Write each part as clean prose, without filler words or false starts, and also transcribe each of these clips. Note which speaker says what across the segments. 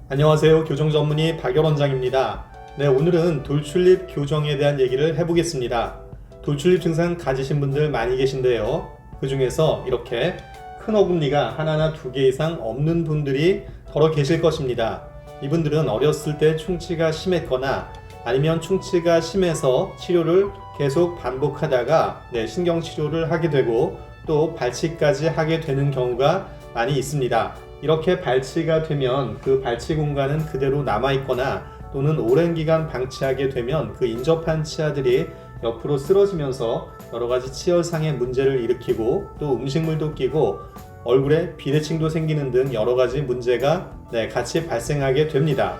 Speaker 1: 안녕하세요. 교정 전문의 박열 원장입니다. 네, 오늘은 돌출입 교정에 대한 얘기를 해보겠습니다. 돌출입 증상 가지신 분들 많이 계신데요. 그 중에서 이렇게 큰 어금니가 하나나 두 개 이상 없는 분들이 더러 계실 것입니다. 이분들은 어렸을 때 충치가 심했거나 아니면 충치가 심해서 치료를 계속 반복하다가 신경치료를 하게 되고 또 발치까지 하게 되는 경우가 많이 있습니다. 이렇게 발치가 되면 그 발치 공간은 그대로 남아있거나 또는 오랜 기간 방치하게 되면 그 인접한 치아들이 옆으로 쓰러지면서 여러가지 치열상의 문제를 일으키고 또 음식물도 끼고 얼굴에 비대칭도 생기는 등 여러가지 문제가 같이 발생하게 됩니다.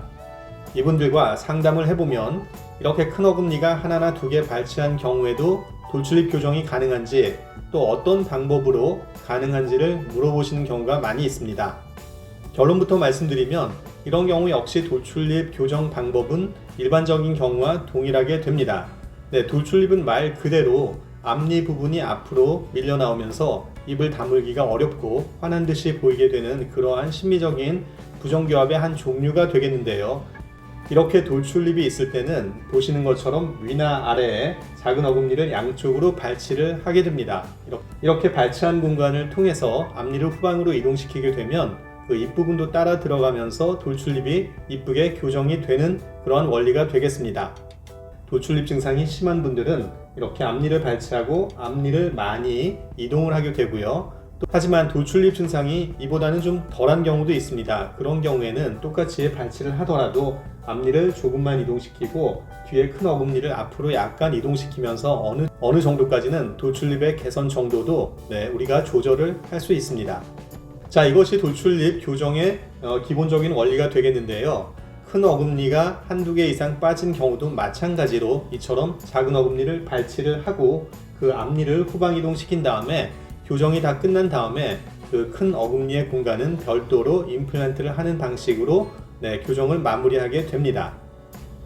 Speaker 1: 이분들과 상담을 해보면 이렇게 큰 어금니가 하나나 두 개 발치한 경우에도 돌출입 교정이 가능한지 또 어떤 방법으로 가능한지를 물어보시는 경우가 많이 있습니다. 결론부터 말씀드리면 이런 경우 역시 돌출입 교정 방법은 일반적인 경우와 동일하게 됩니다. 돌출입은 말 그대로 앞니 부분이 앞으로 밀려 나오면서 입을 다물기가 어렵고 화난 듯이 보이게 되는 그러한 심미적인 부정교합의 한 종류가 되겠는데요. 이렇게 돌출입이 있을 때는 보시는 것처럼 위나 아래에 작은 어금니를 양쪽으로 발치를 하게 됩니다. 이렇게 발치한 공간을 통해서 앞니를 후방으로 이동시키게 되면 그 입부분도 따라 들어가면서 돌출입이 이쁘게 교정이 되는 그러한 원리가 되겠습니다. 돌출입 증상이 심한 분들은 이렇게 앞니를 발치하고 앞니를 많이 이동을 하게 되고요. 하지만 돌출입 증상이 이보다는 좀 덜한 경우도 있습니다. 그런 경우에는 똑같이 발치를 하더라도 앞니를 조금만 이동시키고 뒤에 큰 어금니를 앞으로 약간 이동시키면서 어느 정도까지는 돌출입의 개선 정도도 우리가 조절을 할 수 있습니다. 자, 이것이 돌출입 교정의 기본적인 원리가 되겠는데요. 큰 어금니가 한두 개 이상 빠진 경우도 마찬가지로 이처럼 작은 어금니를 발치를 하고 그 앞니를 후방 이동시킨 다음에 교정이 다 끝난 다음에 그 큰 어금니의 공간은 별도로 임플란트를 하는 방식으로 교정을 마무리하게 됩니다.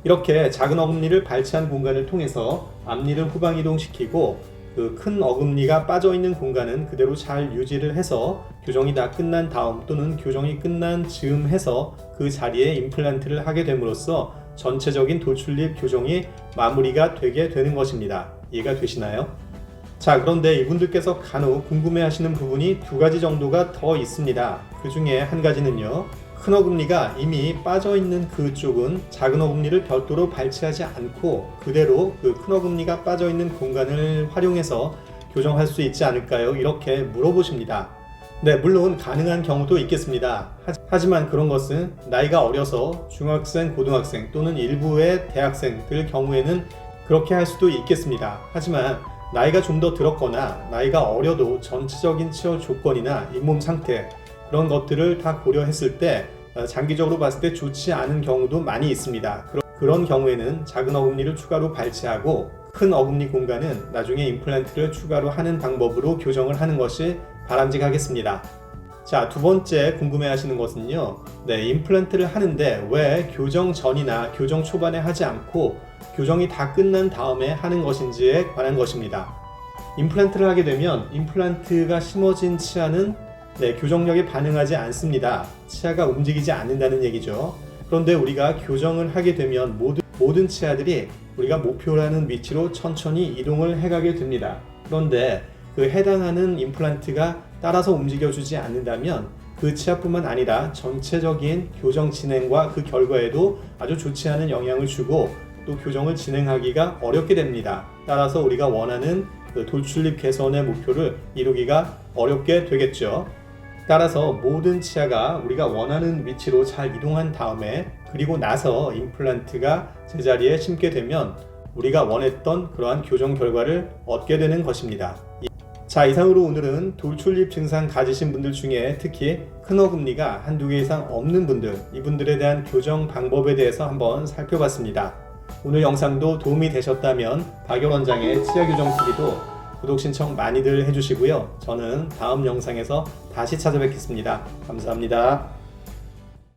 Speaker 1: 이렇게 작은 어금니를 발치한 공간을 통해서 앞니를 후방 이동시키고 그 큰 어금니가 빠져있는 공간은 그대로 잘 유지를 해서 교정이 다 끝난 다음 또는 교정이 끝난 즈음 해서 그 자리에 임플란트를 하게 됨으로써 전체적인 돌출입 교정이 마무리가 되게 되는 것입니다. 이해가 되시나요? 자, 그런데 이분들께서 간혹 궁금해 하시는 부분이 두 가지 정도가 더 있습니다. 그 중에 한 가지는요, 큰 어금니가 이미 빠져있는 그쪽은 작은 어금니를 별도로 발치하지 않고 그대로 그 큰 어금니가 빠져있는 공간을 활용해서 교정할 수 있지 않을까요? 이렇게 물어보십니다. 물론 가능한 경우도 있겠습니다. 하지만 그런 것은 나이가 어려서 중학생, 고등학생 또는 일부의 대학생들 경우에는 그렇게 할 수도 있겠습니다. 하지만 나이가 좀 더 들었거나 나이가 어려도 전체적인 치료 조건이나 잇몸 상태 그런 것들을 다 고려했을 때 장기적으로 봤을 때 좋지 않은 경우도 많이 있습니다. 그런 경우에는 작은 어금니를 추가로 발치하고 큰 어금니 공간은 나중에 임플란트를 추가로 하는 방법으로 교정을 하는 것이 바람직하겠습니다. 자, 두 번째 궁금해 하시는 것은요, 임플란트를 하는데 왜 교정 전이나 교정 초반에 하지 않고 교정이 다 끝난 다음에 하는 것인지에 관한 것입니다. 임플란트를 하게 되면 임플란트가 심어진 치아는 교정력에 반응하지 않습니다. 치아가 움직이지 않는다는 얘기죠. 그런데 우리가 교정을 하게 되면 모든 치아들이 우리가 목표라는 위치로 천천히 이동을 해가게 됩니다. 그런데 그 해당하는 임플란트가 따라서 움직여주지 않는다면 그 치아뿐만 아니라 전체적인 교정 진행과 그 결과에도 아주 좋지 않은 영향을 주고 또 교정을 진행하기가 어렵게 됩니다. 따라서 우리가 원하는 그 돌출입 개선의 목표를 이루기가 어렵게 되겠죠. 따라서 모든 치아가 우리가 원하는 위치로 잘 이동한 다음에 그리고 나서 임플란트가 제자리에 심게 되면 우리가 원했던 그러한 교정 결과를 얻게 되는 것입니다. 자, 이상으로 오늘은 돌출입 증상 가지신 분들 중에 특히 큰 어금니가 한두 개 이상 없는 분들, 이분들에 대한 교정 방법에 대해서 한번 살펴봤습니다. 오늘 영상도 도움이 되셨다면 박열 원장의 치아교정TV도 구독 신청 많이들 해주시고요. 저는 다음 영상에서 다시 찾아뵙겠습니다. 감사합니다.